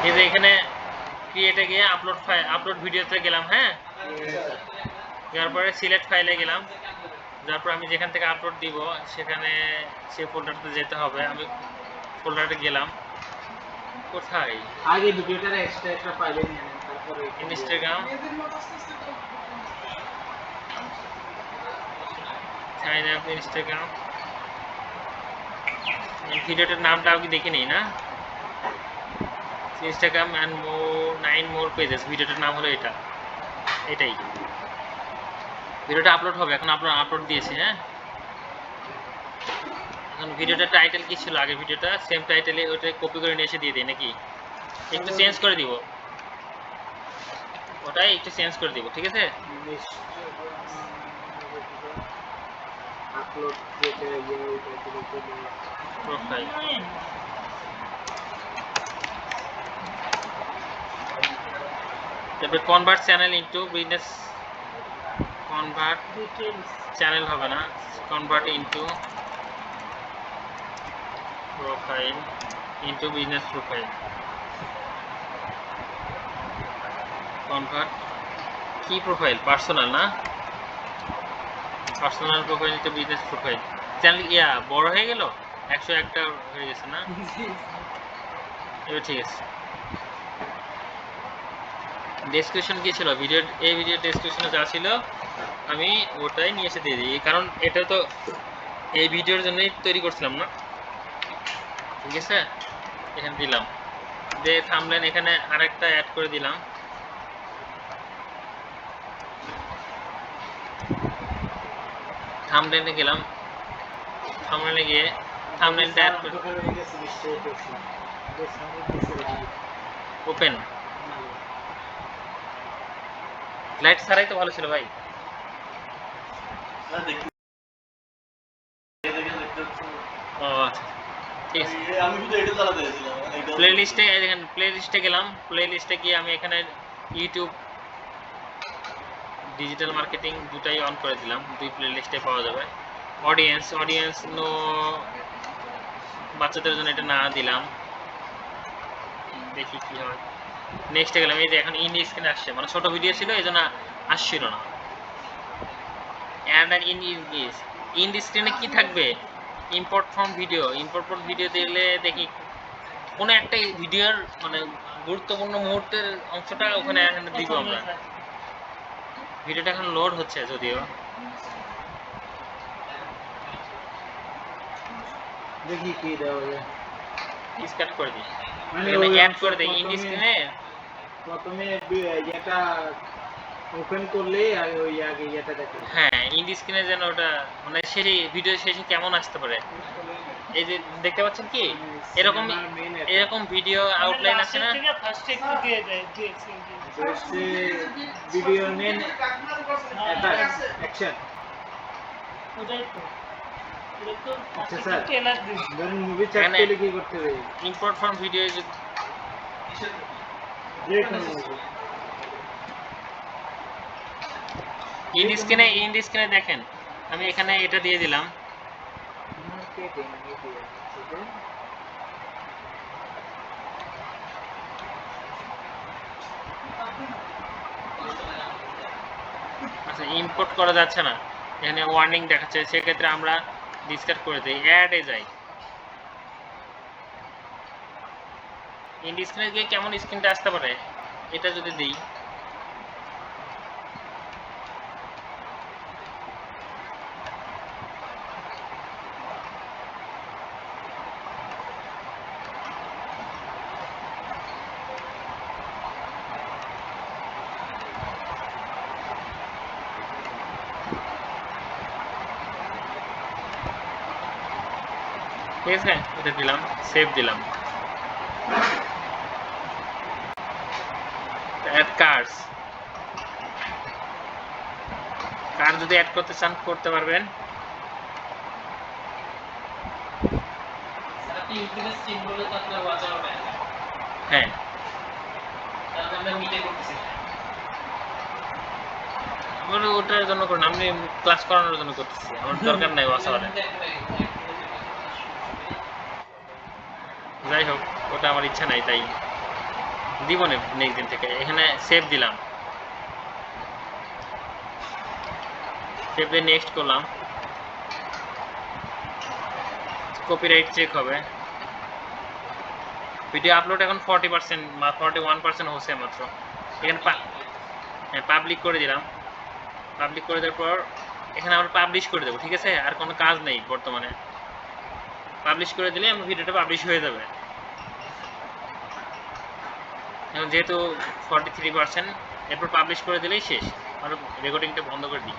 এই যে এখানে ক্রিয়েটে গিয়ে আপলোড ভিডিওতে গেলাম। হ্যাঁ, যাওয়ার পরে সিলেক্ট ফাইলে গেলাম। যার পর আমি যেখান থেকে আপলোড দিব সেখানে সে ফোল্ডারটাতে যেতে হবে। আমি ফোল্ডারে গেলাম। কোথায় আগে ভিডিওটার এক্সট্রা ফাইলে নিয়ে নেন, তারপরে ইনস্টাগ্রাম সাইন আপ ইনস্টাগ্রাম। ভিডিওটার নামটা আমি দেখে নিই না, Instagram and more 9 more pages. ভিডিওটার নাম হলো এটাই। ভিডিওটা আপলোড হবে এখন। আপলোড দিয়েছি। হ্যাঁ, এখন ভিডিওটার টাইটেল কি ছিল আগের ভিডিওটা, সেম টাইটেলে ওটা কপি করে নিয়ে এসে দিয়ে দিই নাকি? একটু চেঞ্জ করে দিব, ওটাই একটু চেঞ্জ করে দিব। ঠিক আছে, আপলোড যেতে গিয়ে ওইটা করে চলে প্রোফাইল। তারপরে convert channel into business, convert channel হবে না, convert into profile, into business profile. Convert কি প্রোফাইল? পার্সোনাল না, personal profile into business profile. Channel বড় হয়ে গেল, 101টা হয়ে গেছে না? এবার ঠিক আছে। ডেসক্রিপশন কি ছিল ভিডিও? এই ভিডিওর ডেসক্রিপশনে যা ছিল আমি ওটাই নিয়ে এসে দিয়ে দিই, কারণ এটা তো এই ভিডিওর জন্যই তৈরি করছিলাম না। ঠিক আছে, এখানে দিলাম যে থাম্বনেল, এখানে আরেকটা অ্যাড করে দিলাম। থাম্বনেলে গেলাম, থাম্বনেলে গিয়ে থাম্বনেলটা অ্যাড করে ওপেন। লাইট ছাড়াই তো ভালো ছিল ভাই। ও আচ্ছা, ঠিক আছে। প্লেলিস্টে দেখেন, প্লেলিস্টে গেলাম। প্লেলিস্টে গিয়ে আমি এখানে ইউটিউব, ডিজিটাল মার্কেটিং দুটাই অন করে দিলাম, দুই প্লেলিস্টে পাওয়া যাবে। অডিয়েন্স নো, বাচ্চাদের জন্য এটা না দিলাম, দেখি কি হয়। নেক্সটে গেলাম, এই যে এখন ইন স্ক্রিনে আসছে, মানে ছোট ভিডিও ছিল এই জন্য আসছিল না। অ্যান্ড ইন স্ক্রিনে কি থাকবে? Import from video. Import from video দিলে দেখি কোনো একটা ভিডিওর মানে গুরুত্বপূর্ণ মুহূর্তের অংশটা ওখানে দিব আমরা। ভিডিওটা এখন লোড হচ্ছে যদিও, দেখি কি দেওয়া যায়। স্টার্ট করে দিই, মানে এখানে ওই অ্যাড অংশ করে দিই ইন স্ক্রিনে। প্রথমে এটা ওপেন করলে ওই আগে এটা দেখে। হ্যাঁ, ইন স্ক্রিনে যেন ওটা মানে শেষে, ভিডিও শেষে কেমন আসতে পারে। এই যে দেখতে পাচ্ছেন কি এরকম এরকম ভিডিও আউটলাইন আছে না? ফার্স্টে একটু দিয়ে দেয়, ভিডিও মেন অ্যাকশন। ওটাই তো, এটা তো আচ্ছা স্যার, টেলার দিই। ধরুন মুভি চার্ট করলে কি করতে হবে? Import from video. ইন স্ক্রিনে দেখেন, আমি এখানে এটা দিয়ে দিলাম। আচ্ছা, ইম্পোর্ট করা যাচ্ছে না, এখানে ওয়ার্নিং দেখাচ্ছে। সেক্ষেত্রে আমরা ডিসকার্ড করে দিই, অ্যাডে যাই। ইন স্ক্রিনে গিয়ে কেমন স্ক্রিনটা আসতে পারে এটা যদি দিই, ঠিক আছে, এটা দিলাম, সেভ দিলাম। অ্যাড কার্স, কার যদি অ্যাড করতে চান করতে পারবেন। হ্যাঁ, ওটার জন্য করুন, আমি ক্লাস করানোর জন্য করতেছি, আমার দরকার নাই ওয়াসাওয়ারে। যাই হোক, ওটা আমার ইচ্ছা নাই তাই। দিব না নেক্সট দিন থেকে। এখানে সেভ দিলাম, সেভ দিয়ে নেক্সট করলাম, কপিরাইট চেক হবে। ভিডিও আপলোড এখন 40% বা 41% হচ্ছে মাত্র। এখানে পাবলিক করে দিলাম, পাবলিক করে দেওয়ার পর এখানে আমরা পাবলিশ করে দেবো, ঠিক আছে? আর কোনো কাজ নেই বর্তমানে। পাবলিশ করে দিলে আমার ভিডিওটা পাবলিশ হয়ে যাবে। এখন যেহেতু 43%, এরপর পাবলিশ করে দিলেই শেষ। আর রেকর্ডিংটা বন্ধ করে দিই।